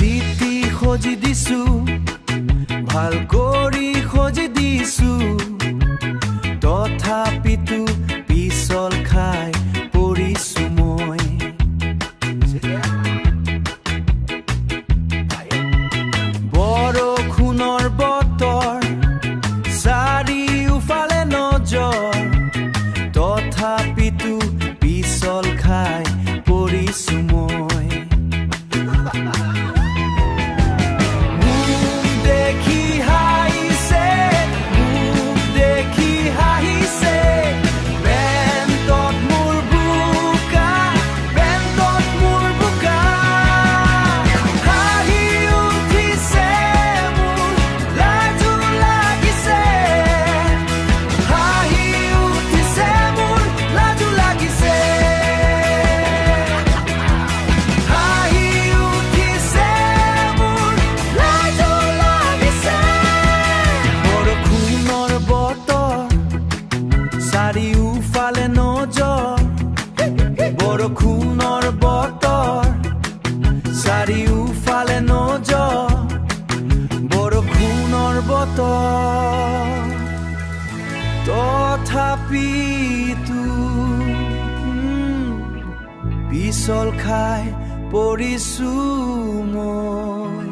চিঠি খোজি দিছো ভাল কৰি খোজি দিছো তথাপিতো পিছল খাই পৰিছো মই বৰষুণৰ বতৰ চাৰিওফালে নজৰ তথাপিতো পিছল খাই পৰিছো মই মোক দেখি হাঁহিছে বেন্তত মোৰ বোকা হাঁহি উঠিছে মোৰ লাজো লাগিছে হাঁহি উঠিছে মোৰ লাজো লাগিছে হাঁহি উঠিছে মোৰ লাজো লাগিছে বৰষুণৰ বতৰ চাৰিওফালে নজৰ বৰষুণৰ বতৰ চাৰিওফালে নজৰ বৰষুণৰ বতৰ তথাপিতো পিছল খাই পৰিছো মই